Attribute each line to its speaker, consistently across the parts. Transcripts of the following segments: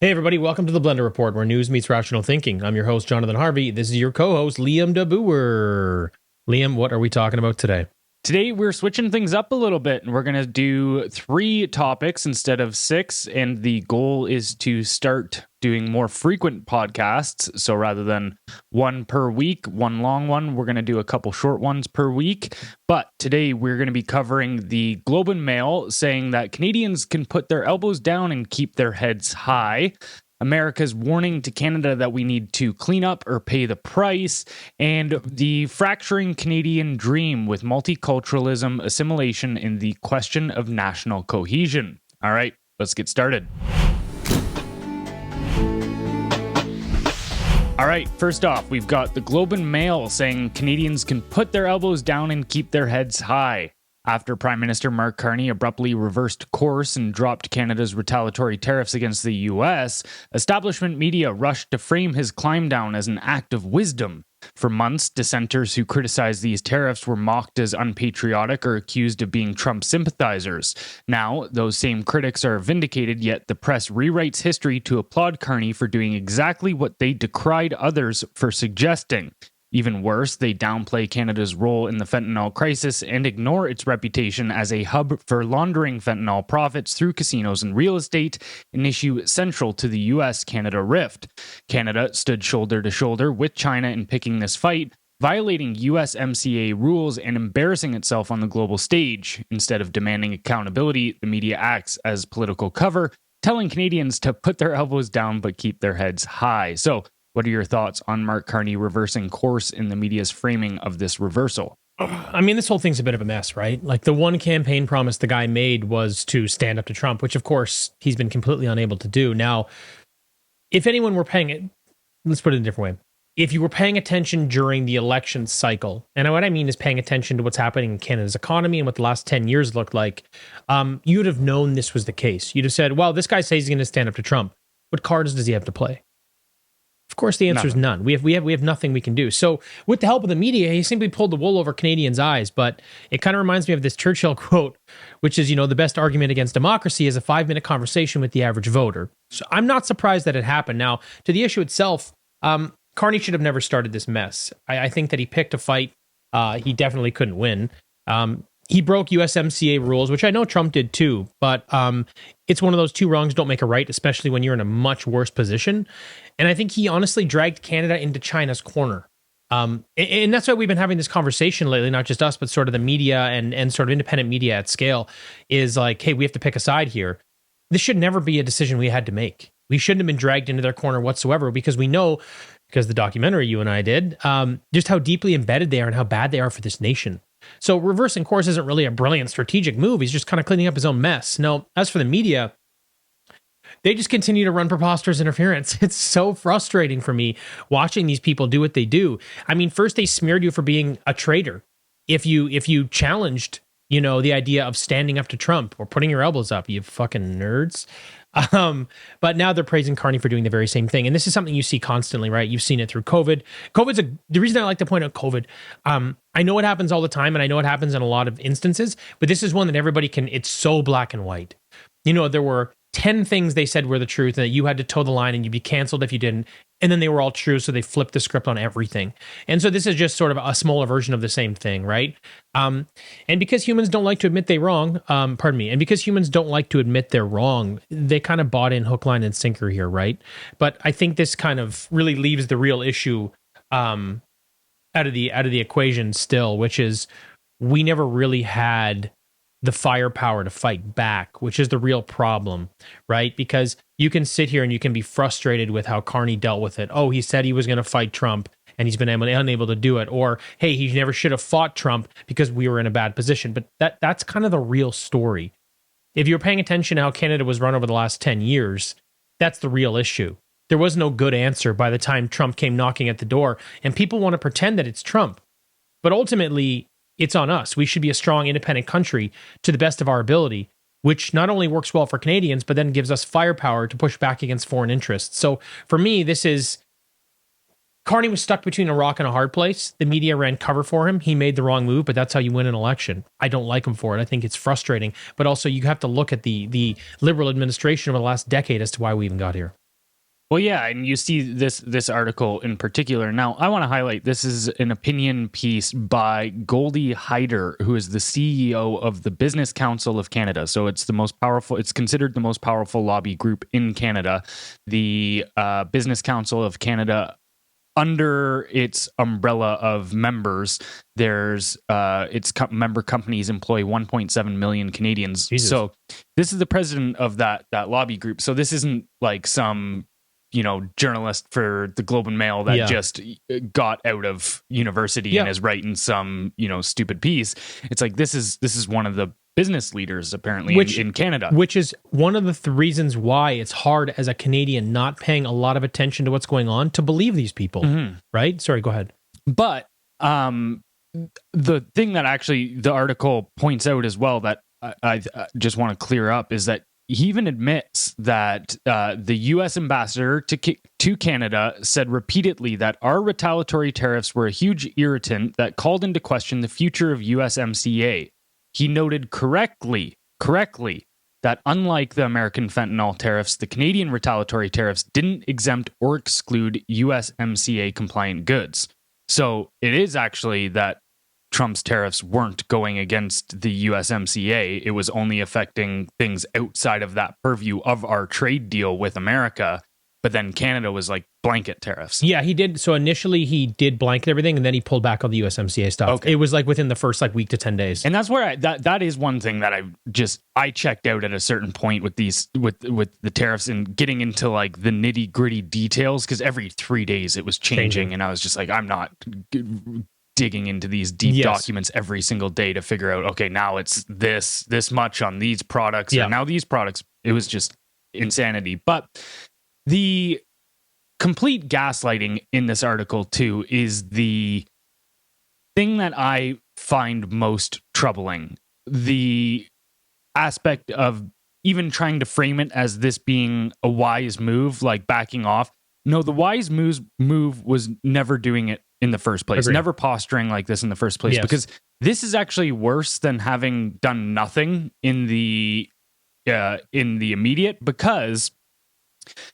Speaker 1: Hey everybody, welcome to the Blendr Report, where news meets rational thinking. I'm your host, Jonathan Harvey. This is your co-host, Liam DeBoer. Liam, what are we talking about today?
Speaker 2: Today, we're switching things up a little bit, and we're going to do 3 topics instead of 6, and the goal is to start doing more frequent podcasts. So rather than one per week, one long one, we're going to do a couple short ones per week. But today, we're going to be covering the Globe and Mail saying that Canadians can put their elbows down and keep their heads high, America's warning to Canada that we need to clean up or pay the price, and the fracturing Canadian dream with multiculturalism, assimilation, and the question of national cohesion. All right, let's get started. All right, first off, we've got the Globe and Mail saying Canadians can put their elbows down and keep their heads high. After Prime Minister Mark Carney abruptly reversed course and dropped Canada's retaliatory tariffs against the US, establishment media rushed to frame his climb down as an act of wisdom. For months, dissenters who criticized these tariffs were mocked as unpatriotic or accused of being Trump sympathizers. Now, those same critics are vindicated, yet the press rewrites history to applaud Carney for doing exactly what they decried others for suggesting. Even worse, they downplay Canada's role in the fentanyl crisis and ignore its reputation as a hub for laundering fentanyl profits through casinos and real estate, an issue central to the US-Canada rift. Canada stood shoulder to shoulder with China in picking this fight, violating USMCA rules and embarrassing itself on the global stage. Instead of demanding accountability, the media acts as political cover, telling Canadians to put their elbows down but keep their heads high. So, what are your thoughts on Mark Carney reversing course in the media's framing of this reversal?
Speaker 1: I mean, this whole thing's a bit of a mess, right? Like, the one campaign promise the guy made was to stand up to Trump, which, of course, he's been completely unable to do. Now, if anyone were paying it, let's put it in a different way. If you were paying attention during the election cycle, and what I mean is paying attention to what's happening in Canada's economy and what the last 10 years looked like, you would have known this was the case. You'd have said, well, this guy says he's going to stand up to Trump. What cards does he have to play? Of course, the answer is none. We have nothing we can do. So, with the help of the media, he simply pulled the wool over Canadians' eyes. But it kind of reminds me of this Churchill quote, which is, the best argument against democracy is a 5-minute conversation with the average voter. So, I'm not surprised that it happened. Now, to the issue itself, Carney should have never started this mess. I think that he picked a fight he definitely couldn't win. He broke USMCA rules, which I know Trump did too, but it's one of those 2 wrongs don't make a right, especially when you're in a much worse position. And I think he honestly dragged Canada into China's corner. And that's why we've been having this conversation lately, not just us, but sort of the media and sort of independent media at scale is like, hey, we have to pick a side here. This should never be a decision we had to make. We shouldn't have been dragged into their corner whatsoever because we know, because the documentary you and I did, just how deeply embedded they are and how bad they are for this nation. So reversing course isn't really a brilliant strategic move. He's just kind of cleaning up his own mess. No, as for the media, they just continue to run preposterous interference. It's so frustrating for me watching these people do what they do. I mean, first they smeared you for being a traitor. If you challenged, the idea of standing up to Trump or putting your elbows up, you fucking nerds. But now they're praising Carney for doing the very same thing. And this is something you see constantly, right? You've seen it through COVID. The reason I like to point out COVID, I know it happens all the time and I know it happens in a lot of instances, but this is one that everybody it's so black and white. There were 10 things they said were the truth and that you had to toe the line and you'd be canceled if you didn't. And then they were all true. So they flipped the script on everything. And so this is just sort of a smaller version of the same thing, right? And because humans don't like to admit they're wrong, and because humans don't like to admit they're wrong, they kind of bought in hook, line, and sinker here, right? But I think this kind of really leaves the real issue out of the equation still, which is we never really had the firepower to fight back, which is the real problem, right? Because you can sit here and you can be frustrated with how Carney dealt with it. Oh, he said he was going to fight Trump and he's been unable to do it. Or, hey, he never should have fought Trump because we were in a bad position. But that's kind of the real story. If you're paying attention to how Canada was run over the last 10 years, that's the real issue. There was no good answer by the time Trump came knocking at the door. And people want to pretend that it's Trump. But ultimately, it's on us. We should be a strong, independent country to the best of our ability, which not only works well for Canadians, but then gives us firepower to push back against foreign interests. So for me, Carney was stuck between a rock and a hard place. The media ran cover for him. He made the wrong move, but that's how you win an election. I don't like him for it. I think it's frustrating. But also, you have to look at the Liberal administration over the last decade as to why we even got here.
Speaker 2: Well, yeah, and you see this article in particular. Now, I want to highlight this is an opinion piece by Goldie Hyder, who is the CEO of the Business Council of Canada. So it's the most powerful. It's considered the most powerful lobby group in Canada. The Business Council of Canada, under its umbrella of members, there's member companies employ 1.7 million Canadians.
Speaker 1: Jesus.
Speaker 2: So this is the president of that lobby group. So this isn't like some journalist for the Globe and Mail that just got out of university and is writing some stupid piece. It's like this is one of the business leaders apparently in Canada,
Speaker 1: which is one of the reasons why it's hard as a Canadian not paying a lot of attention to what's going on to believe these people, right? Sorry, go ahead.
Speaker 2: But the thing that actually the article points out as well that I just want to clear up is that he even admits that the U.S. ambassador to Canada said repeatedly that our retaliatory tariffs were a huge irritant that called into question the future of USMCA. He noted correctly that unlike the American fentanyl tariffs, the Canadian retaliatory tariffs didn't exempt or exclude USMCA compliant goods. So it is actually that Trump's tariffs weren't going against the USMCA. It was only affecting things outside of that purview of our trade deal with America. But then Canada was like blanket tariffs.
Speaker 1: Yeah, he did. So initially he did blanket everything, and then he pulled back all the USMCA stuff. Okay. It was like within the first week to 10 days.
Speaker 2: And that's where that is one thing that I checked out at a certain point with these with the tariffs and getting into like the nitty gritty details, because every 3 days it was changing. And I was just like, I'm not digging into these deep documents every single day to figure out, okay, now it's this much on these products, and now these products. It was just insanity. But the complete gaslighting in this article, too, is the thing that I find most troubling. The aspect of even trying to frame it as this being a wise move, like backing off. No, the wise move was never doing it in the first place, never posturing like this in the first place, because this is actually worse than having done nothing in the immediate, because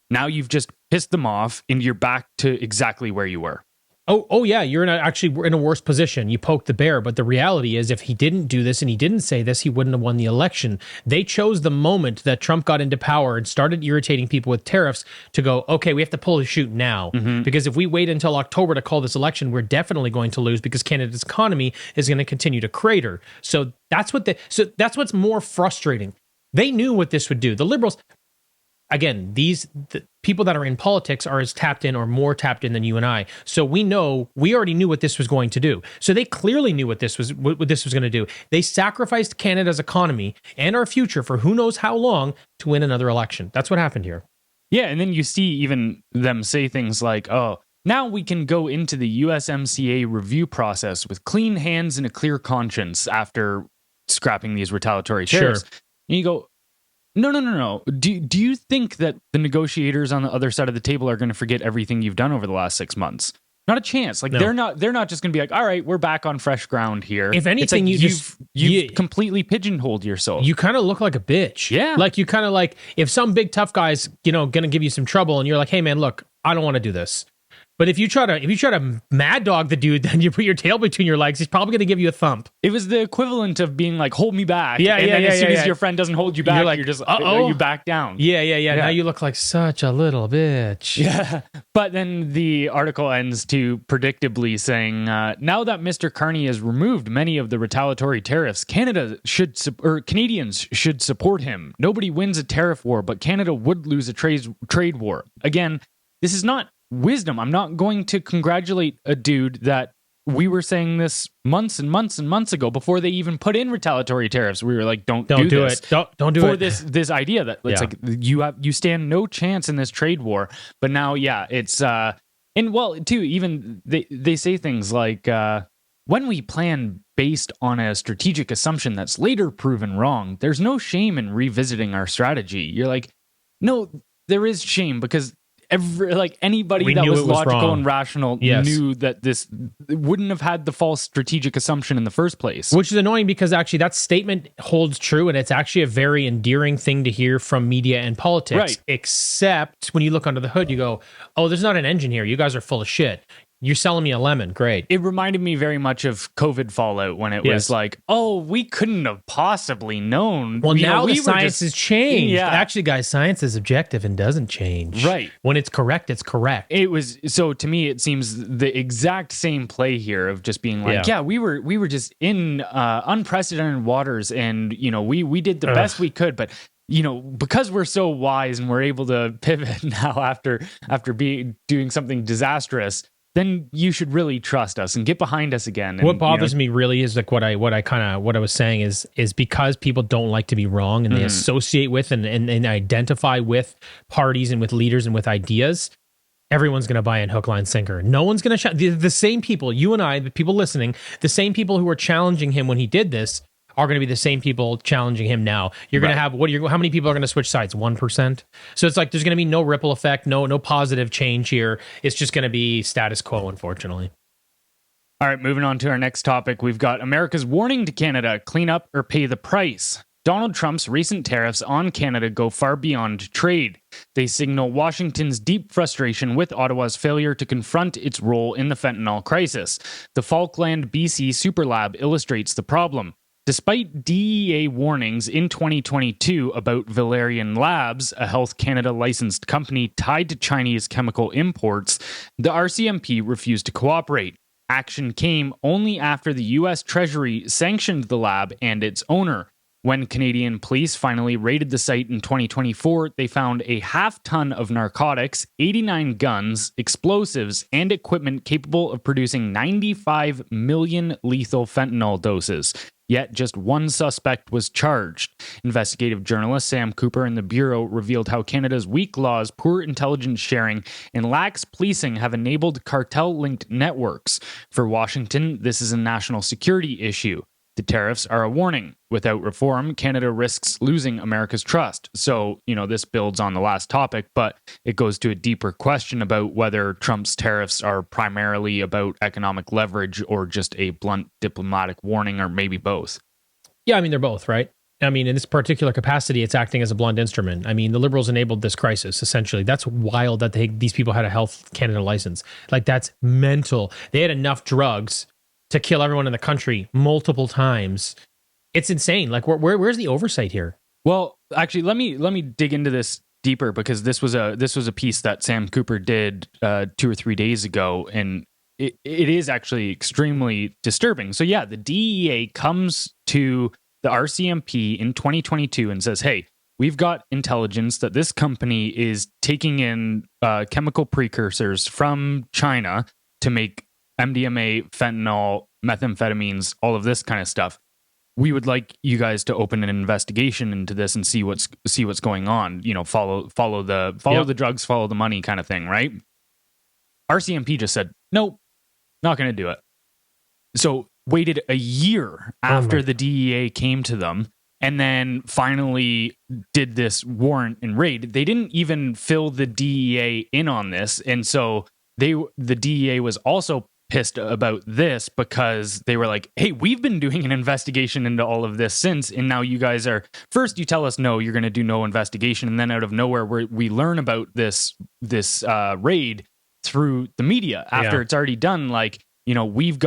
Speaker 2: now you've just pissed them off and you're back to exactly where you were.
Speaker 1: Oh yeah, you're we're in a worse position. You poked the bear, but the reality is if he didn't do this and he didn't say this, he wouldn't have won the election. They chose the moment that Trump got into power and started irritating people with tariffs to go, okay, we have to pull the chute now. Because if we wait until October to call this election, we're definitely going to lose because Canada's economy is going to continue to crater. So that's what's more frustrating. They knew what this would do. The Liberals, again, the people that are in politics are as tapped in or more tapped in than you and I. So we already knew what this was going to do. So they clearly knew what this was going to do. They sacrificed Canada's economy and our future for who knows how long to win another election. That's what happened here.
Speaker 2: Yeah, and then you see even them say things like, oh, now we can go into the USMCA review process with clean hands and a clear conscience after scrapping these retaliatory tariffs. Sure. And you go, No. Do you think that the negotiators on the other side of the table are going to forget everything you've done over the last 6 months? Not a chance. Like, no. They're not just going to be like, all right, we're back on fresh ground here.
Speaker 1: If anything,
Speaker 2: like you've completely pigeonholed yourself.
Speaker 1: You kind of look like a bitch.
Speaker 2: Yeah.
Speaker 1: Like you kind of like if some big tough guy's, going to give you some trouble and you're like, hey man, look, I don't want to do this. But if you try to mad dog the dude, then you put your tail between your legs, he's probably going to give you a thump.
Speaker 2: It was the equivalent of being like, hold me back. And then as soon as your friend doesn't hold you back, you're just, you back down.
Speaker 1: Yeah. Now you look like such a little bitch.
Speaker 2: Yeah. But then the article ends to predictably saying, now that Mr. Carney has removed many of the retaliatory tariffs, Canadians should support him. Nobody wins a tariff war, but Canada would lose a trade war. Again, this is not wisdom. I'm not going to congratulate a dude that we were saying this months and months and months ago before they even put in retaliatory tariffs. We were like, don't do this.
Speaker 1: Don't do
Speaker 2: for
Speaker 1: it.
Speaker 2: This idea that it's like you stand no chance in this trade war. But now, it's and well, too, even they say things like when we plan based on a strategic assumption that's later proven wrong, there's no shame in revisiting our strategy. You're like, no, there is shame because anybody that was logical and rational knew that this wouldn't have had the false strategic assumption in the first place.
Speaker 1: Which is annoying because actually that statement holds true, and it's actually a very endearing thing to hear from media and politics.
Speaker 2: Right.
Speaker 1: Except when you look under the hood, you go, oh, there's not an engine here. You guys are full of shit. You're selling me a lemon. Great.
Speaker 2: It reminded me very much of COVID fallout when it was like, oh, we couldn't have possibly known.
Speaker 1: Well, now the science has changed. Yeah. Actually, guys, science is objective and doesn't change.
Speaker 2: Right.
Speaker 1: When it's correct, it's correct.
Speaker 2: It was, so to me, it seems the exact same play here of just being like, we were just in unprecedented waters, and, we did the best we could, but because we're so wise and we're able to pivot now after doing something disastrous, then you should really trust us and get behind us again. And,
Speaker 1: what bothers me really is like what I was saying is because people don't like to be wrong, and they associate with and identify with parties and with leaders and with ideas. Everyone's going to buy in hook, line, sinker. No one's going to the same people, you and I, the people listening, the same people who were challenging him when he did this are going to be the same people challenging him now. You're going to have how many people are going to switch sides? 1%. So it's like there's going to be no ripple effect, no positive change here. It's just going to be status quo, unfortunately.
Speaker 2: All right, moving on to our next topic. We've got America's warning to Canada: clean up or pay the price. Donald Trump's recent tariffs on Canada go far beyond trade. They signal Washington's deep frustration with Ottawa's failure to confront its role in the fentanyl crisis. The Falkland, BC Superlab illustrates the problem. Despite DEA warnings in 2022 about Valerian Labs, a Health Canada licensed company tied to Chinese chemical imports, the RCMP refused to cooperate. Action came only after the U.S. Treasury sanctioned the lab and its owner. When Canadian police finally raided the site in 2024, they found a half-ton of narcotics, 89 guns, explosives, and equipment capable of producing 95 million lethal fentanyl doses. Yet just one suspect was charged. Investigative journalist Sam Cooper in the Bureau revealed how Canada's weak laws, poor intelligence sharing, and lax policing have enabled cartel-linked networks. For Washington, this is a national security issue. The tariffs are a warning. Without reform, Canada risks losing America's trust. So, this builds on the last topic, but it goes to a deeper question about whether Trump's tariffs are primarily about economic leverage or just a blunt diplomatic warning, or maybe both.
Speaker 1: Yeah, they're both, right? In this particular capacity, it's acting as a blunt instrument. The Liberals enabled this crisis, essentially. That's wild that these people had a Health Canada license. That's mental. They had enough drugs to kill everyone in the country multiple times. It's insane. Where's the oversight here?
Speaker 2: Well, actually, let me dig into this deeper, because this was a piece that Sam Cooper did 2 or 3 days ago, and it is actually extremely disturbing. So yeah, the DEA comes to the RCMP in 2022 and says, hey, we've got intelligence that this company is taking in chemical precursors from China to make MDMA, fentanyl, methamphetamines, all of this kind of stuff. We would like you guys to open an investigation into this and see what's going on. Follow the drugs, follow the money kind of thing, right? RCMP just said, nope, not going to do it. So waited a year after the DEA came to them, and then finally did this warrant and raid. They didn't even fill the DEA in on this, and so the DEA was also pissed about this, because they were like, hey, we've been doing an investigation into all of this since, and now you guys are, first you tell us no, you're going to do no investigation, and then out of nowhere we learn about this raid through the media after it's already done. We've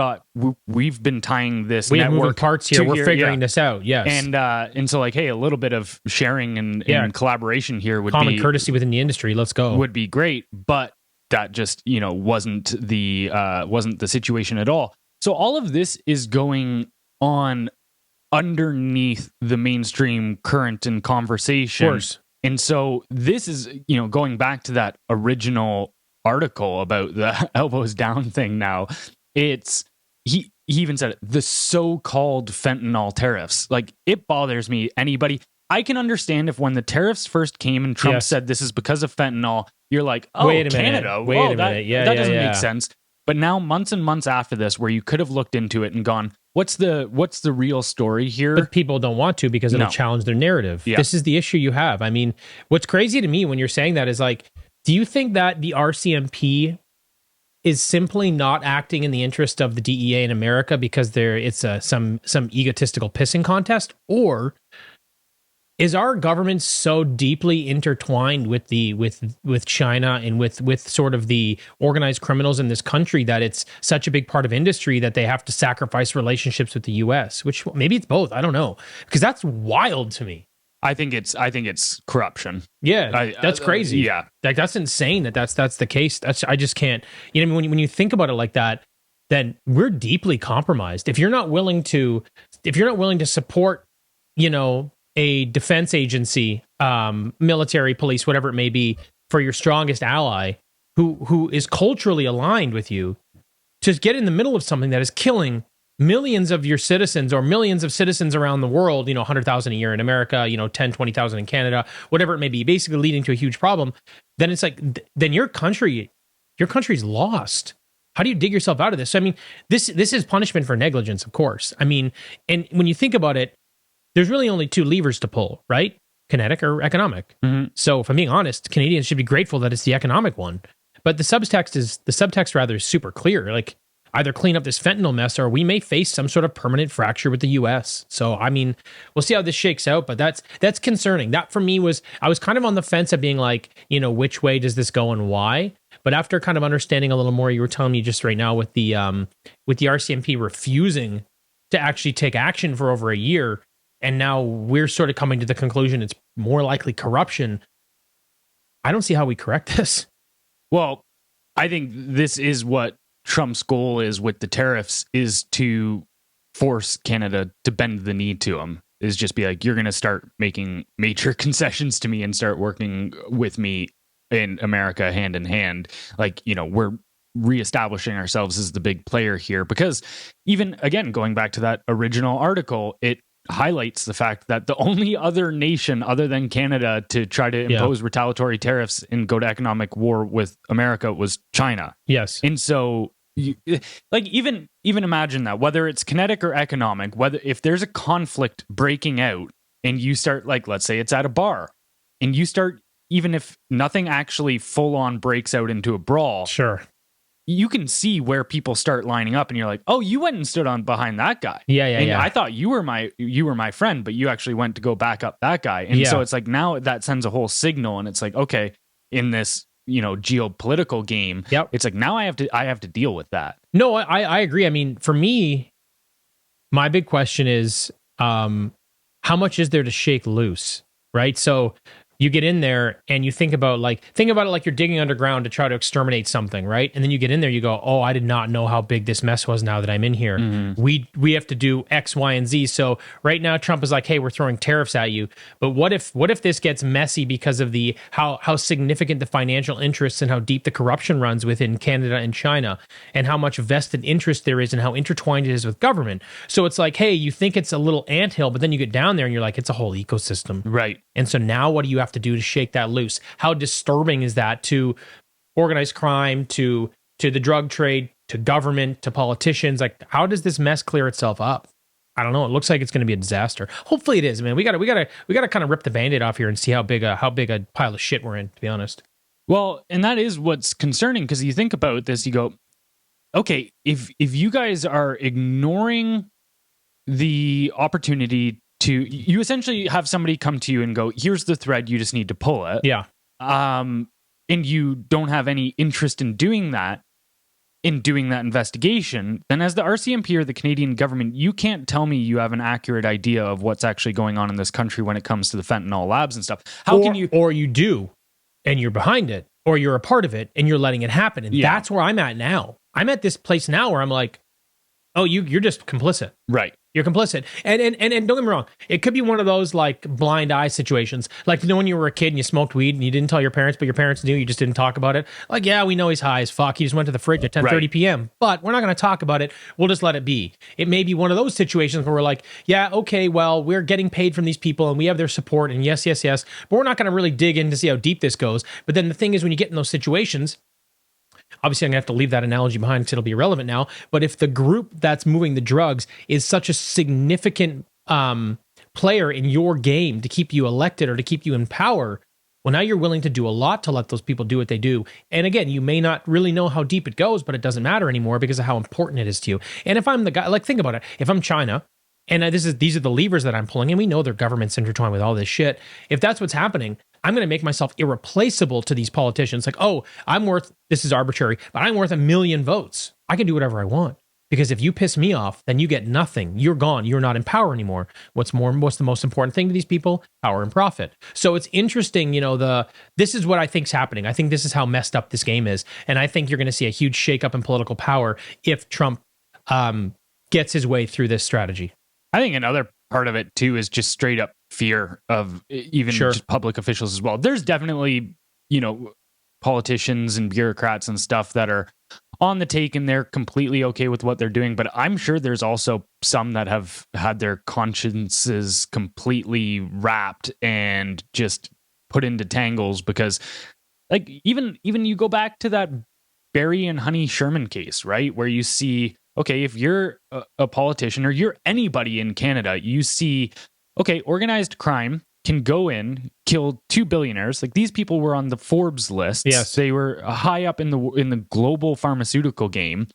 Speaker 2: been tying this
Speaker 1: we
Speaker 2: network
Speaker 1: have moving parts here, we're figuring this out. Yes.
Speaker 2: And so hey, a little bit of sharing and collaboration here would
Speaker 1: common courtesy within the industry, let's go,
Speaker 2: would be great, but that just wasn't the situation at all. So all of this is going on underneath the mainstream current and conversation.
Speaker 1: Of course.
Speaker 2: And so this is going back to that original article about the elbows down thing. Now it's he even said it, the so-called fentanyl tariffs. It bothers me. I can understand if when the tariffs first came and Trump said this is because of fentanyl, you're like, oh, wait a Canada,
Speaker 1: minute.
Speaker 2: That doesn't make sense. But now, months and months after this, where you could have looked into it and gone, what's the real story here?
Speaker 1: But people don't want to, because it'll challenge their narrative. Yeah. This is the issue you have. What's crazy to me when you're saying that is Do you think that the RCMP is simply not acting in the interest of the DEA in America because it's some egotistical pissing contest, or is our government so deeply intertwined with China and with sort of the organized criminals in this country that it's such a big part of industry that they have to sacrifice relationships with the US? Which maybe it's both. I don't know, because that's wild to me.
Speaker 2: I think it's corruption.
Speaker 1: Yeah, that's crazy.
Speaker 2: Yeah,
Speaker 1: like that's insane that's the case. I just can't. You know, when you think about it like that, then we're deeply compromised. If you're not willing to support, you know, a defense agency, military, police, whatever it may be, for your strongest ally, who is culturally aligned with you, to get in the middle of something that is killing millions of your citizens or millions of citizens around the world, you know, 100,000 a year in America, you know, 10-20,000 in Canada, whatever it may be, basically leading to a huge problem, then it's like, then your country's lost. How do you dig yourself out of this? So, I mean, this is punishment for negligence, of course. I mean, and when you think about it, there's really only two levers to pull, right? Kinetic or economic. Mm-hmm. So if I'm being honest, Canadians should be grateful that it's the economic one. But the subtext rather is super clear. Like, either clean up this fentanyl mess or we may face some sort of permanent fracture with the US. So, I mean, we'll see how this shakes out, but that's concerning. That for me I was kind of on the fence of being like, you know, which way does this go and why? But after kind of understanding a little more, you were telling me just right now with the RCMP refusing to actually take action for over a year, and now we're sort of coming to the conclusion it's more likely corruption. I don't see how we correct this.
Speaker 2: Well, I think this is what Trump's goal is with the tariffs, is to force Canada to bend the knee to him, is just be like, you're going to start making major concessions to me and start working with me in America hand in hand. Like, you know, we're reestablishing ourselves as the big player here, because even, again, going back to that original article, it highlights the fact that the only other nation other than Canada to try to impose retaliatory tariffs and go to economic war with America was China.
Speaker 1: Yes.
Speaker 2: And so, like, even imagine that, whether it's kinetic or economic, whether if there's a conflict breaking out and you start, like, let's say it's at a bar, and you start, even if nothing actually full on breaks out into a brawl,
Speaker 1: sure,
Speaker 2: you can see where people start lining up, and you're like, oh, you went and stood on behind that guy.
Speaker 1: Yeah.
Speaker 2: I thought you were my friend, but you actually went to go back up that guy. And so it's like, now that sends a whole signal, and it's like, okay, in this, you know, geopolitical game, it's like, now I have to deal with that.
Speaker 1: No, I agree. I mean, for me, my big question is, how much is there to shake loose, right? So you get in there and you think about it like you're digging underground to try to exterminate something, right? And then you get in there, you go, oh, I did not know how big this mess was now that I'm in here. Mm-hmm. We have to do X, Y, and Z. So right now Trump is like, hey, we're throwing tariffs at you. But what if this gets messy because of the how significant the financial interests and how deep the corruption runs within Canada and China, and how much vested interest there is and how intertwined it is with government. So it's like, hey, you think it's a little anthill, but then you get down there and you're like, it's a whole ecosystem.
Speaker 2: Right.
Speaker 1: And so now what do you have to do to shake that loose? How disturbing is that to organized crime, to the drug trade, to government, to politicians? Like, how does this mess clear itself up? I don't know. It looks like it's going to be a disaster. Hopefully it is, man. We got to kind of rip the Band-Aid off here and see how big a pile of shit we're in, to be honest.
Speaker 2: Well, and that is what's concerning, because you think about this, you go, okay, if you guys are ignoring the opportunity you essentially have somebody come to you and go, here's the thread, you just need to pull it.
Speaker 1: Yeah.
Speaker 2: And you don't have any interest in doing that investigation, then as the RCMP or the Canadian government, you can't tell me you have an accurate idea of what's actually going on in this country when it comes to the fentanyl labs and stuff.
Speaker 1: Or you do, and you're behind it, or you're a part of it, and you're letting it happen. And that's where I'm at now. I'm at this place now where I'm like, oh, you're just complicit.
Speaker 2: Right.
Speaker 1: You're complicit. And don't get me wrong, it could be one of those like blind eye situations. Like, you know, when you were a kid and you smoked weed and you didn't tell your parents, but your parents knew, you just didn't talk about it. Like, yeah, we know he's high as fuck. He just went to the fridge at 10:30 p.m. But we're not going to talk about it. We'll just let it be. It may be one of those situations where we're like, yeah, okay, well, we're getting paid from these people and we have their support, and yes, but we're not going to really dig in to see how deep this goes. But then the thing is, when you get in those situations, obviously I'm going to have to leave that analogy behind because it'll be irrelevant now. But if the group that's moving the drugs is such a significant player in your game to keep you elected or to keep you in power, Well, now you're willing to do a lot to let those people do what they do. And again, you may not really know how deep it goes, but it doesn't matter anymore because of how important it is to you. And if I'm the guy, like, think about it. If I'm China, and these are the levers that I'm pulling, and we know their government's intertwined with all this shit. If that's what's happening, I'm going to make myself irreplaceable to these politicians. Like, oh, this is arbitrary, but I'm worth 1 million votes. I can do whatever I want. Because if you piss me off, then you get nothing. You're gone. You're not in power anymore. What's the most important thing to these people? Power and profit. So it's interesting, this is what I think's happening. I think this is how messed up this game is. And I think you're going to see a huge shakeup in political power if Trump gets his way through this strategy.
Speaker 2: I think another part of it too is just straight up fear of even just public officials as well. There's definitely, politicians and bureaucrats and stuff that are on the take and they're completely okay with what they're doing. But I'm sure there's also some that have had their consciences completely wrapped and just put into tangles because, like, even you go back to that Barry and Honey Sherman case, right? Where you see, okay, if you're a politician or you're anybody in Canada, you see, okay, organized crime can go in, kill 2 billionaires. Like, these people were on the Forbes list.
Speaker 1: Yes.
Speaker 2: They were high up in the global pharmaceutical game,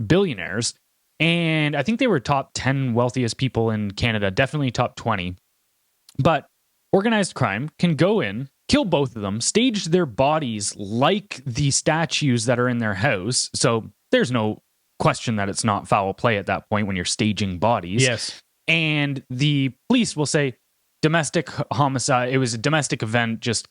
Speaker 2: billionaires. And I think they were top 10 wealthiest people in Canada, definitely top 20. But organized crime can go in, kill both of them, stage their bodies like the statues that are in their house. So there's no question that it's not foul play at that point when you're staging bodies.
Speaker 1: Yes.
Speaker 2: And the police will say, domestic homicide, it was a domestic event, just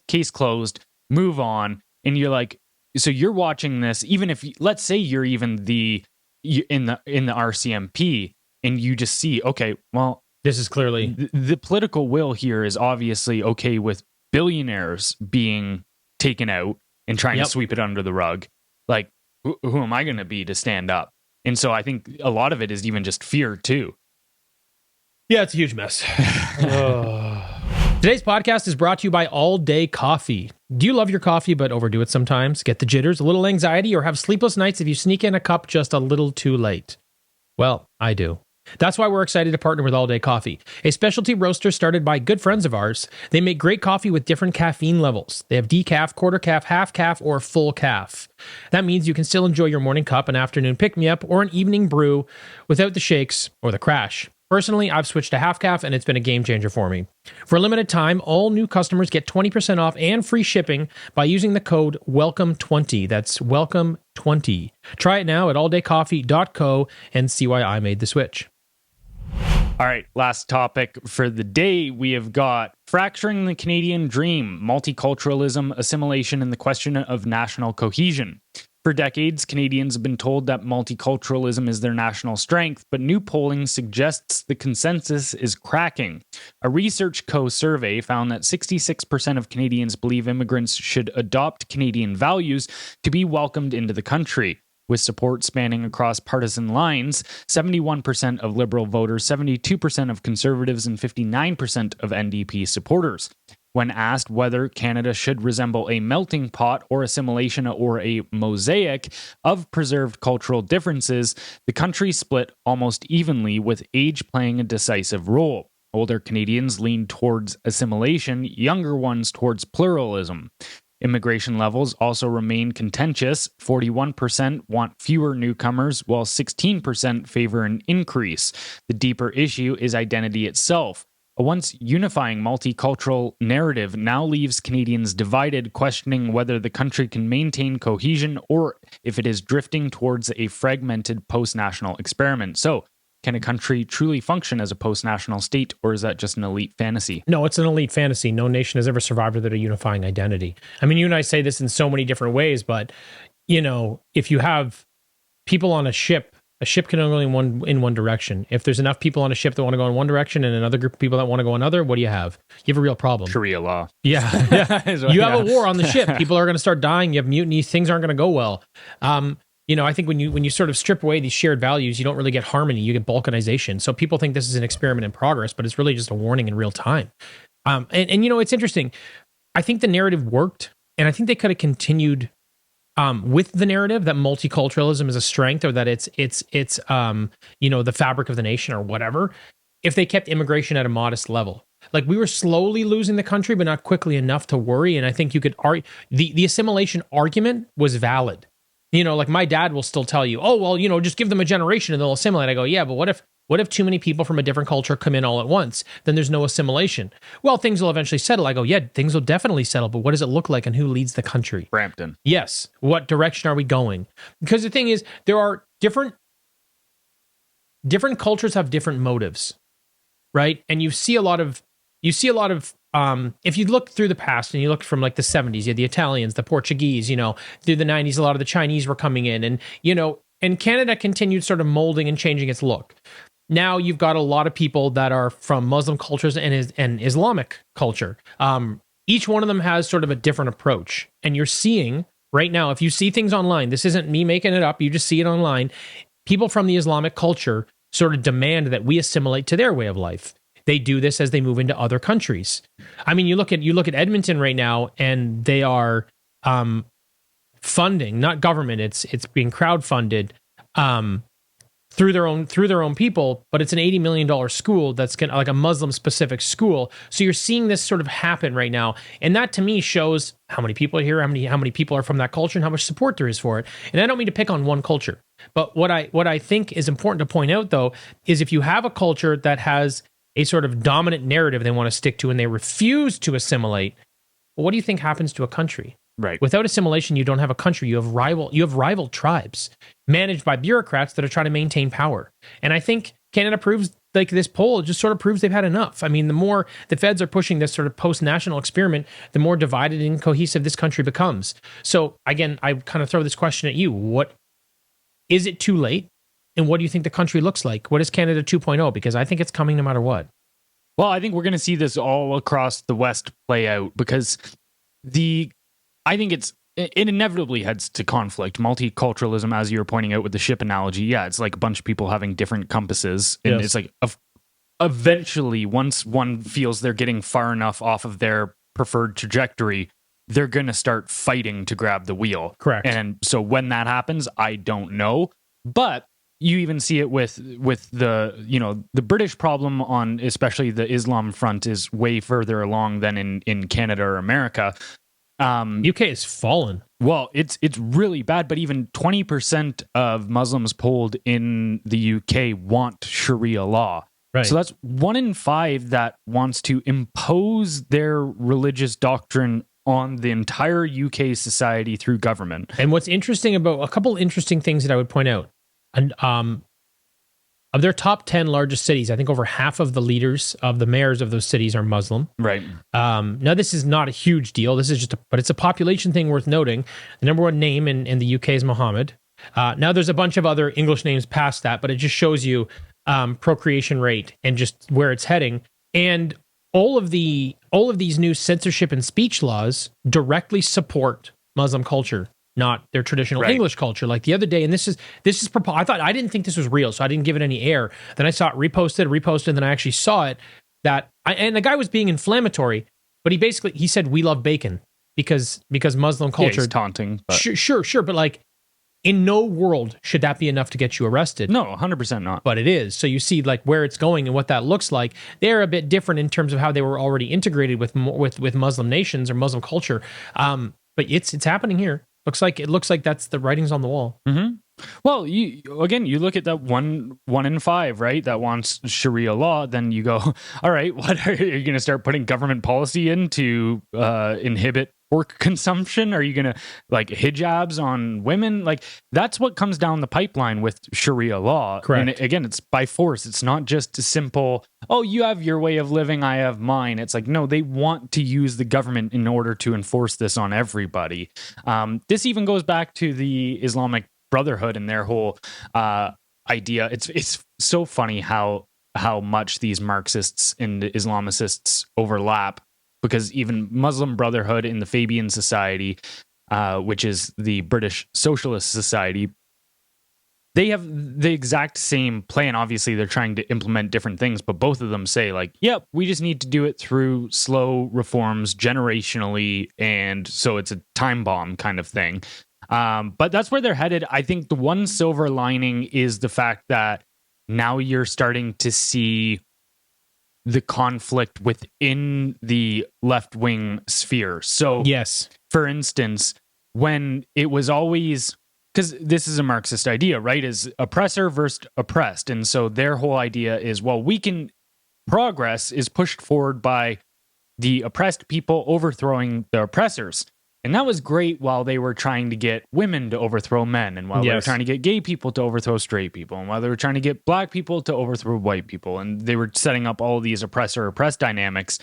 Speaker 2: case closed, move on. And you're like, so you're watching this, even if, let's say you're even in the RCMP, and you just see, okay, well,
Speaker 1: this is clearly
Speaker 2: the political will here is obviously okay with billionaires being taken out and trying to sweep it under the rug. Like, who am I going to be to stand up? And so I think a lot of it is even just fear too.
Speaker 1: Yeah, it's a huge mess. Today's podcast is brought to you by All Day Coffee. Do you love your coffee but overdo it sometimes? Get the jitters, a little anxiety, or have sleepless nights if you sneak in a cup just a little too late? Well, I do. That's why we're excited to partner with All Day Coffee, a specialty roaster started by good friends of ours. They make great coffee with different caffeine levels. They have decaf, quarter calf, half calf, or full calf. That means you can still enjoy your morning cup, an afternoon pick-me-up, or an evening brew without the shakes or the crash. Personally, I've switched to half calf and it's been a game changer for me. For a limited time, all new customers get 20% off and free shipping by using the code WELCOME20. That's WELCOME20. Try it now at alldaycoffee.co and see why I made the switch.
Speaker 2: All right, last topic for the day. We have got fracturing the Canadian dream, multiculturalism, assimilation, and the question of national cohesion. For decades, Canadians have been told that multiculturalism is their national strength, but new polling suggests the consensus is cracking. A Research Co. survey found that 66% of Canadians believe immigrants should adopt Canadian values to be welcomed into the country. With support spanning across partisan lines, 71% of Liberal voters, 72% of Conservatives, and 59% of NDP supporters. When asked whether Canada should resemble a melting pot or assimilation or a mosaic of preserved cultural differences, the country split almost evenly, with age playing a decisive role. Older Canadians lean towards assimilation, younger ones towards pluralism. Immigration levels also remain contentious. 41% want fewer newcomers, while 16% favor an increase. The deeper issue is identity itself. A once unifying multicultural narrative now leaves Canadians divided, questioning whether the country can maintain cohesion or if it is drifting towards a fragmented post-national experiment. So, can a country truly function as a post-national state, or is that just an elite fantasy?
Speaker 1: No, it's an elite fantasy. No nation has ever survived without a unifying identity. I mean, you and I say this in so many different ways, but, if you have people on a ship can only go in one direction. If there's enough people on a ship that want to go in one direction and another group of people that want to go another, what do you have? You have a real problem.
Speaker 2: Sharia law.
Speaker 1: Yeah. You have a war on the ship. People are going to start dying. You have mutinies. Things aren't going to go well. I think when you sort of strip away these shared values, you don't really get harmony. You get balkanization. So people think this is an experiment in progress, but it's really just a warning in real time. It's interesting. I think the narrative worked, and I think they could have continued with the narrative that multiculturalism is a strength, or that it's the fabric of the nation or whatever, if they kept immigration at a modest level. Like we were slowly losing the country, but not quickly enough to worry. And I think you could argue the assimilation argument was valid. Like my dad will still tell you, oh, well, just give them a generation and they'll assimilate. I go, yeah, but what if too many people from a different culture come in all at once? Then there's no assimilation. Well, things will eventually settle. I go, yeah, things will definitely settle, but what does it look like and who leads the country?
Speaker 2: Brampton.
Speaker 1: Yes. What direction are we going? Because the thing is, there are different cultures have different motives, right? And you see a lot of if you look through the past and you look from like the 70s, you had the Italians, the Portuguese, through the 90s, a lot of the Chinese were coming in, and Canada continued sort of molding and changing its look. Now you've got a lot of people that are from Muslim cultures and Islamic culture. Each one of them has sort of a different approach. And you're seeing right now, if you see things online, this isn't me making it up, you just see it online, people from the Islamic culture sort of demand that we assimilate to their way of life. They do this as they move into other countries. I mean, you look at Edmonton right now, and they are funding, not government. It's being crowdfunded through their own people, but it's an $80 million school that's like a Muslim specific school. So you're seeing this sort of happen right now, and that to me shows how many people are here, how many people are from that culture, and how much support there is for it. And I don't mean to pick on one culture, but what I think is important to point out though is if you have a culture that has a sort of dominant narrative they want to stick to and they refuse to assimilate, well, what do you think happens to a country?
Speaker 2: Right.
Speaker 1: Without assimilation, you don't have a country. You have rival tribes managed by bureaucrats that are trying to maintain power. And I think Canada proves, like this poll, it just sort of proves they've had enough. I mean, the more the feds are pushing this sort of post-national experiment, the more divided and cohesive this country becomes. So again, I kind of throw this question at you. What is it too late? And what do you think the country looks like? What is Canada 2.0? Because I think it's coming no matter what.
Speaker 2: Well, I think we're going to see this all across the West play out because I think it inevitably heads to conflict. Multiculturalism, as you were pointing out with the ship analogy, yeah, it's like a bunch of people having different compasses. And It's like eventually, once one feels they're getting far enough off of their preferred trajectory, they're going to start fighting to grab the wheel.
Speaker 1: Correct.
Speaker 2: And so when that happens, I don't know. But you even see it with the British problem on especially the Islam front is way further along than in Canada or America.
Speaker 1: UK has fallen.
Speaker 2: Well, it's really bad, but even 20% of Muslims polled in the UK want Sharia law.
Speaker 1: Right.
Speaker 2: So that's 1 in 5 that wants to impose their religious doctrine on the entire UK society through government.
Speaker 1: And what's interesting about a couple interesting things that I would point out. And of their top 10 largest cities, I think over half of the leaders of the mayors of those cities are Muslim.
Speaker 2: Right.
Speaker 1: Now, this is not a huge deal. This is but it's a population thing worth noting. The number one name in the UK is Muhammad. Now, there's a bunch of other English names past that, but it just shows you procreation rate and just where it's heading. And all of these new censorship and speech laws directly support Muslim culture, not their traditional English culture. Like the other day, and this is I didn't think this was real, so I didn't give it any air. Then I saw it reposted, and then I actually saw it and the guy was being inflammatory, but he said we love bacon because Muslim culture.
Speaker 2: Yeah, he's taunting. But.
Speaker 1: Sure, but like in no world should that be enough to get you arrested.
Speaker 2: No, 100% not.
Speaker 1: But it is. So you see like where it's going and what that looks like. They're a bit different in terms of how they were already integrated with Muslim nations or Muslim culture. But it's happening here. It looks like that's the writings on the wall.
Speaker 2: Mm-hmm. Well, you look at that one in 5, right? That wants Sharia law. Then you go, all right, what are you going to start putting government policy in to inhibit pork consumption? Are you going to like hijabs on women? Like that's what comes down the pipeline with Sharia law.
Speaker 1: Correct.
Speaker 2: And again, it's by force. It's not just a simple, oh, you have your way of living, I have mine. It's like, no, they want to use the government in order to enforce this on everybody. This even goes back to the Islamic Brotherhood and their whole idea. It's so funny how much these Marxists and Islamicists overlap, because even Muslim Brotherhood in the Fabian Society, which is the British Socialist Society, they have the exact same plan. Obviously, they're trying to implement different things, but both of them say like, yep, we just need to do it through slow reforms generationally, and so it's a time bomb kind of thing. But that's where they're headed. I think the one silver lining is the fact that now you're starting to see the conflict within the left-wing sphere. So,
Speaker 1: yes,
Speaker 2: for instance, when it was always, because this is a Marxist idea, right? Is oppressor versus oppressed. And so their whole idea is, well, progress is pushed forward by the oppressed people overthrowing the oppressors. And that was great while they were trying to get women to overthrow men, and while they were trying to get gay people to overthrow straight people, and while they were trying to get black people to overthrow white people. And they were setting up all these oppressor-oppressed dynamics.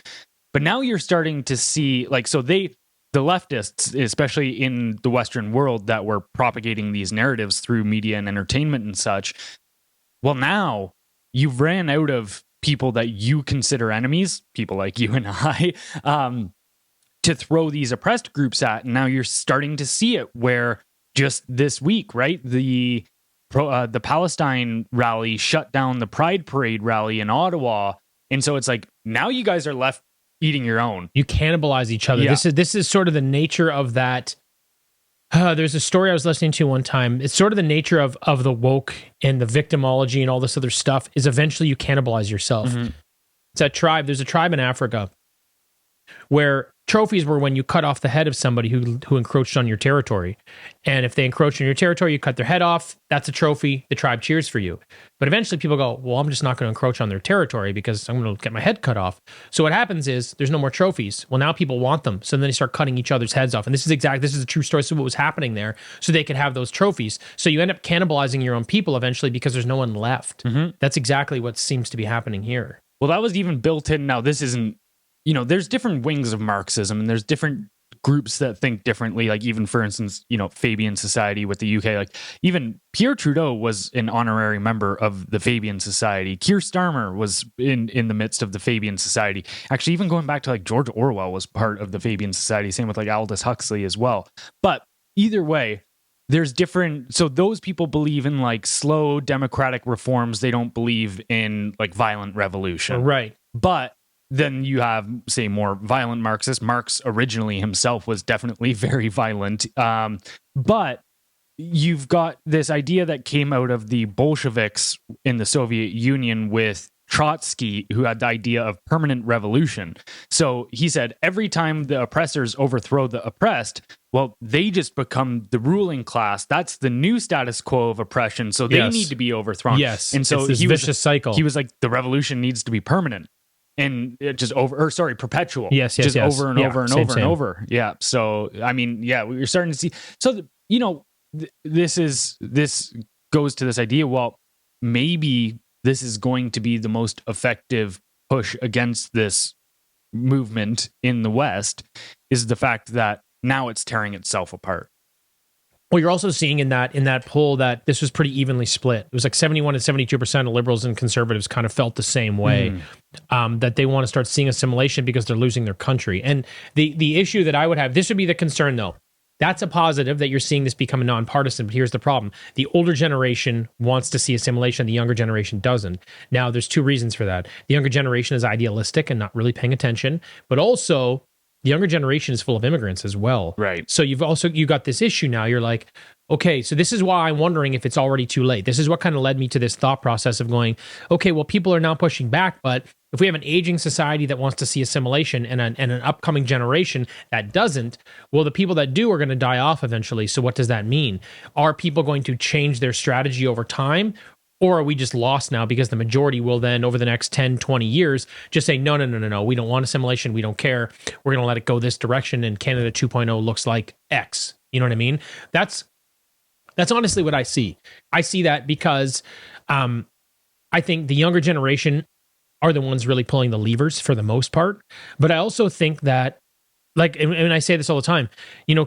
Speaker 2: But now you're starting to see, the leftists, especially in the Western world, that were propagating these narratives through media and entertainment and such. Well, now you've ran out of people that you consider enemies, people like you and I, to throw these oppressed groups at. And now you're starting to see it where just this week, right? The Palestine rally shut down the Pride Parade rally in Ottawa. And so it's like, now you guys are left eating your own.
Speaker 1: You cannibalize each other.
Speaker 2: Yeah.
Speaker 1: This is sort of the nature of that. There's a story I was listening to one time. It's sort of the nature of the woke and the victimology and all this other stuff is eventually you cannibalize yourself.
Speaker 2: Mm-hmm.
Speaker 1: It's that tribe. There's a tribe in Africa where trophies were when you cut off the head of somebody who encroached on your territory. And if they encroach on your territory, you cut their head off. That's a trophy. The tribe cheers for you. But eventually people go, well, I'm just not going to encroach on their territory because I'm going to get my head cut off. So what happens is there's no more trophies. Well, now people want them. So then they start cutting each other's heads off. And this is a true story. So what was happening there, so they could have those trophies. So you end up cannibalizing your own people eventually because there's no one left.
Speaker 2: Mm-hmm.
Speaker 1: That's exactly what seems to be happening here.
Speaker 2: Well, that was even built in. Now, this isn't, there's different wings of Marxism, and there's different groups that think differently. Like, even, for instance, Fabian Society with the UK. Like, even Pierre Trudeau was an honorary member of the Fabian Society. Keir Starmer was in the midst of the Fabian Society. Actually, even going back to George Orwell was part of the Fabian Society. Same with Aldous Huxley as well. But either way, there's different. So those people believe in slow democratic reforms. They don't believe in violent revolution.
Speaker 1: Right.
Speaker 2: But then you have, say, more violent Marxists. Marx originally himself was definitely very violent. But you've got this idea that came out of the Bolsheviks in the Soviet Union with Trotsky, who had the idea of permanent revolution. So he said every time the oppressors overthrow the oppressed, well, they just become the ruling class. That's the new status quo of oppression. So they need to be overthrown.
Speaker 1: Yes.
Speaker 2: And so
Speaker 1: it's this vicious cycle.
Speaker 2: He was like, the revolution needs to be permanent. And it just perpetual.
Speaker 1: Yes,
Speaker 2: just over and over and over
Speaker 1: same.
Speaker 2: and over. Yeah. So, I mean, we're starting to see. So, this goes to this idea. Well, maybe this is going to be the most effective push against this movement in the West, is the fact that now it's tearing itself apart.
Speaker 1: Well, you're also seeing in that poll that this was pretty evenly split. It was 71 and 72% of liberals and conservatives kind of felt the same way, that they want to start seeing assimilation because they're losing their country. And the issue that I would have, this would be the concern though. That's a positive that you're seeing this become a nonpartisan, but here's the problem. The older generation wants to see assimilation, the younger generation doesn't. Now, there's two reasons for that. The younger generation is idealistic and not really paying attention, but also the younger generation is full of immigrants as well.
Speaker 2: Right.
Speaker 1: So you got this issue now. You're like, okay, so this is why I'm wondering if it's already too late. This is what kind of led me to this thought process of going, okay, well, people are now pushing back, but if we have an aging society that wants to see assimilation and an upcoming generation that doesn't, well, the people that do are going to die off eventually. So what does that mean? Are people going to change their strategy over time? Or are we just lost now because the majority will then, over the next 10, 20 years, just say, no, we don't want assimilation. We don't care. We're going to let it go this direction. And Canada 2.0 looks like X. You know what I mean? That's honestly what I see. I see that because I think the younger generation are the ones really pulling the levers for the most part. But I also think that, and I say this all the time,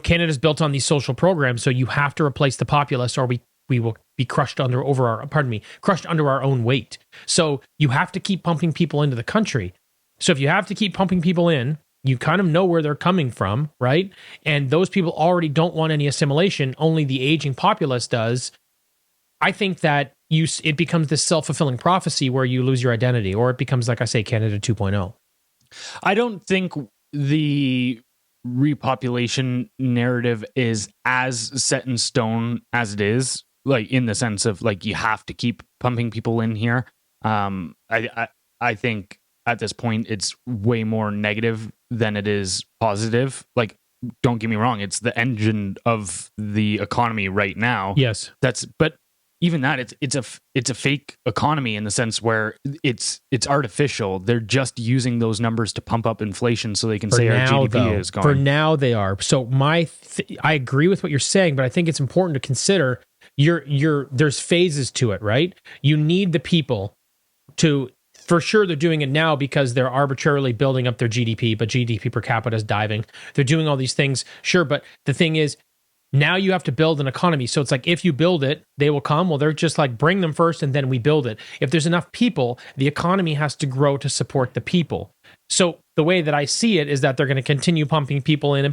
Speaker 1: Canada's built on these social programs. So you have to replace the populace or we will be crushed under our own weight. So you have to keep pumping people into the country. So if you have to keep pumping people in, you kind of know where they're coming from, right? And those people already don't want any assimilation. Only the aging populace does. I think that it becomes this self-fulfilling prophecy where you lose your identity, or it becomes, like I say, Canada 2.0.
Speaker 2: I don't think the repopulation narrative is as set in stone as it is, in the sense of you have to keep pumping people in here. I think at this point it's way more negative than it is positive. Like, don't get me wrong, it's the engine of the economy right now.
Speaker 1: Yes.
Speaker 2: But even that, it's a fake economy in the sense where it's artificial. They're just using those numbers to pump up inflation so they can say our GDP is going.
Speaker 1: For now, they are. So I agree with what you're saying, but I think it's important to consider there's phases to it, right? You need the people to, for sure, they're doing it now because they're arbitrarily building up their GDP, but GDP per capita is diving. They're doing all these things, sure, but the thing is, now you have to build an economy. So it's like, if you build it, they will come. Well, they're just like, bring them first and then we build it. If there's enough people, the economy has to grow to support the people. So the way that I see it is that they're going to continue pumping people in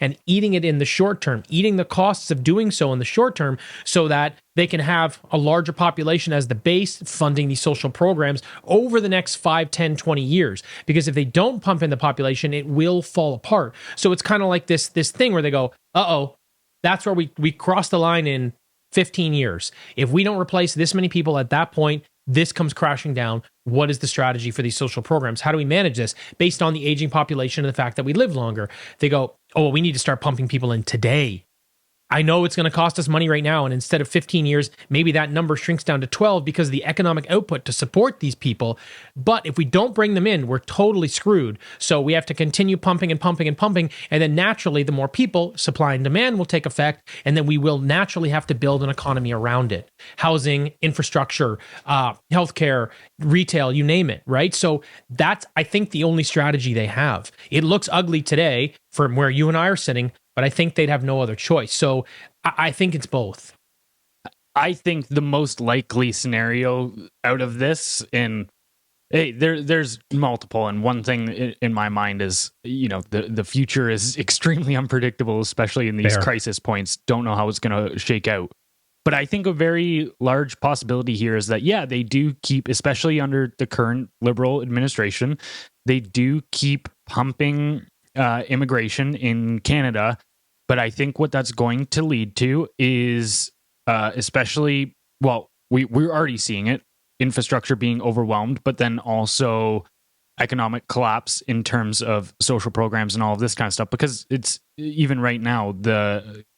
Speaker 1: and eating it in the short term, eating the costs of doing so in the short term so that they can have a larger population as the base funding these social programs over the next 5, 10, 20 years. Because if they don't pump in the population, it will fall apart. So it's kind of like this thing where they go, uh-oh, that's where we cross the line in 15 years. If we don't replace this many people at that point, this comes crashing down. What is the strategy for these social programs? How do we manage this based on the aging population and the fact that we live longer? They go, oh, well, we need to start pumping people in today. I know it's going to cost us money right now. And instead of 15 years, maybe that number shrinks down to 12 because of the economic output to support these people. But if we don't bring them in, we're totally screwed. So we have to continue pumping and pumping and pumping. And then naturally, the more people, supply and demand will take effect. And then we will naturally have to build an economy around it. Housing, infrastructure, healthcare, retail, you name it, right? So that's, I think, the only strategy they have. It looks ugly today from where you and I are sitting, but I think they'd have no other choice. So I think it's both.
Speaker 2: I think the most likely scenario out of this, and hey, there's multiple, and one thing in my mind is, the future is extremely unpredictable, especially in these crisis points. Don't know how it's going to shake out. But I think a very large possibility here is that, yeah, they do keep, especially under the current Liberal administration, they do keep pumping immigration in Canada. But I think what that's going to lead to is especially, well, we're already seeing it, infrastructure being overwhelmed, but then also economic collapse in terms of social programs and all of this kind of stuff. Because it's even right now,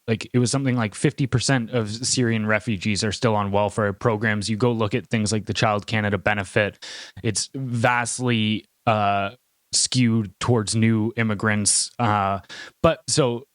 Speaker 2: it was something like 50% of Syrian refugees are still on welfare programs. You go look at things like the Child Canada benefit. It's vastly skewed towards new immigrants. But so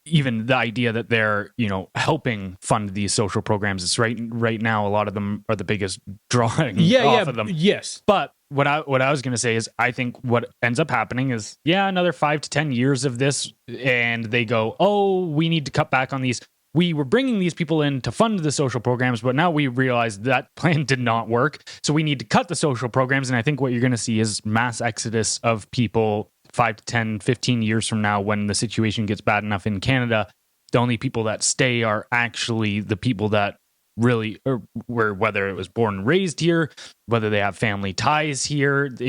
Speaker 2: even the idea that they're, helping fund these social programs, it's right now, a lot of them are the biggest drawing off of them.
Speaker 1: Yes.
Speaker 2: But what I was going to say is, I think what ends up happening is, another 5 to 10 years of this, and they go, oh, we need to cut back on these. We were bringing these people in to fund the social programs, but now we realize that plan did not work. So we need to cut the social programs. And I think what you're going to see is mass exodus of people 5 to 10, 15 years from now, when the situation gets bad enough in Canada. The only people that stay are actually the people that really, or whether it was born and raised here, whether they have family ties here, and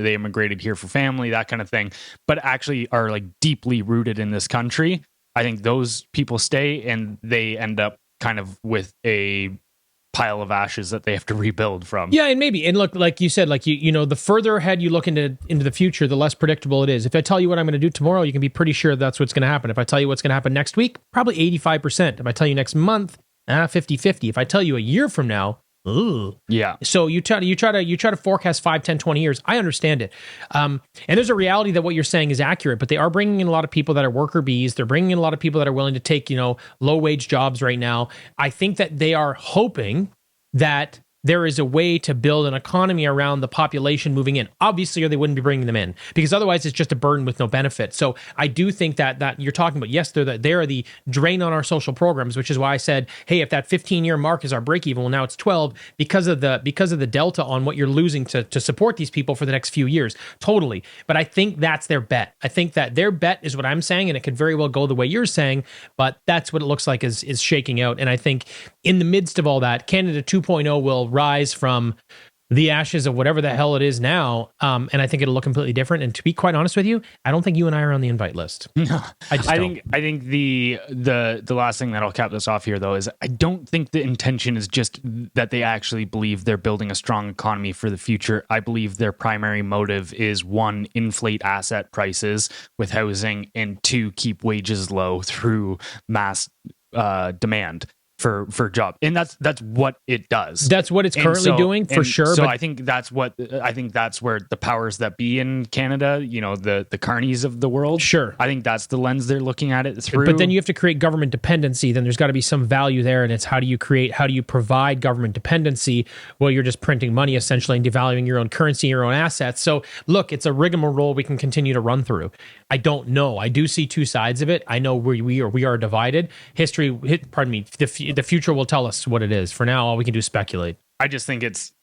Speaker 2: they immigrated here for family, that kind of thing, but actually are like deeply rooted in this country. I think those people stay, and they end up kind of with a pile of ashes that they have to rebuild from.
Speaker 1: Yeah, and look, like you said, like the further ahead you look into the future, the less predictable it is. If I tell you what I'm going to do tomorrow, you can be pretty sure that's what's going to happen. If I tell you what's going to happen next week, probably 85%. If I tell you next month, 50-50. If I tell you a year from now, ooh.
Speaker 2: Yeah.
Speaker 1: So you try to forecast 5, 10, 20 years. I understand it. And there's a reality that what you're saying is accurate, but they are bringing in a lot of people that are worker bees. They're bringing in a lot of people that are willing to take, low wage jobs right now. I think that they are hoping that there is a way to build an economy around the population moving in. Obviously, or they wouldn't be bringing them in, because otherwise it's just a burden with no benefit. So I do think that you're talking about, yes, they are the drain on our social programs, which is why I said, hey, if that 15-year mark is our break even, well, now it's 12 because of the delta on what you're losing to support these people for the next few years. Totally. But I think that's their bet. I think that their bet is what I'm saying, and it could very well go the way you're saying, but that's what it looks like is shaking out. And I think in the midst of all that, Canada 2.0 will rise from the ashes of whatever the hell it is now. And I think it'll look completely different. And to be quite honest with you, I don't think you and I are on the invite list.
Speaker 2: No,
Speaker 1: I
Speaker 2: think the last thing that I'll cap this off here though is I don't think the intention is just that they actually believe they're building a strong economy for the future. I believe their primary motive is, one, inflate asset prices with housing, and two, keep wages low through mass demand for job, and that's what it does.
Speaker 1: That's what it's currently doing for sure.
Speaker 2: So I think that's where the powers that be in Canada, the Carneys of the world,
Speaker 1: sure,
Speaker 2: I think that's the lens they're looking at it through.
Speaker 1: But then you have to create government dependency. Then there's got to be some value there, and it's how do you provide government dependency? Well, you're just printing money essentially and devaluing your own currency, your own assets. So look, it's a rigmarole we can continue to run through. I don't know. I do see two sides of it. I know we are divided. The future will tell us what it is. For now, all we can do is speculate.
Speaker 2: I just think it's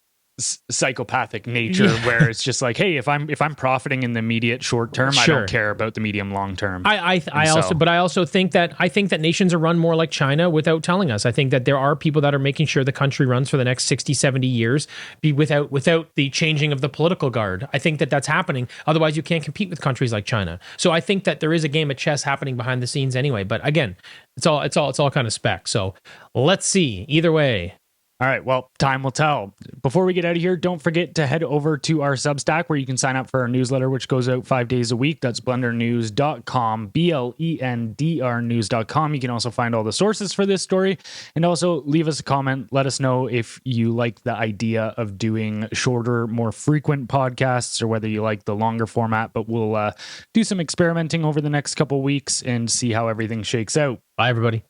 Speaker 2: psychopathic nature where it's just like, hey, if I'm profiting in the immediate short term, sure, I don't care about the medium long term. I also think that nations are run more like China without telling us. I think that there are people that are making sure the country runs for the next 60, 70 years without the changing of the political guard. I think that that's happening. Otherwise, you can't compete with countries like China. So I think that there is a game of chess happening behind the scenes anyway. But again, it's all kind of spec. So let's see. Either way. All right, well, time will tell. Before we get out of here, don't forget to head over to our Substack where you can sign up for our newsletter, which goes out 5 days a week. That's blendrnews.com, BLENDR news.com. You can also find all the sources for this story, and also leave us a comment. Let us know if you like the idea of doing shorter, more frequent podcasts, or whether you like the longer format, but we'll do some experimenting over the next couple weeks and see how everything shakes out.
Speaker 1: Bye, everybody.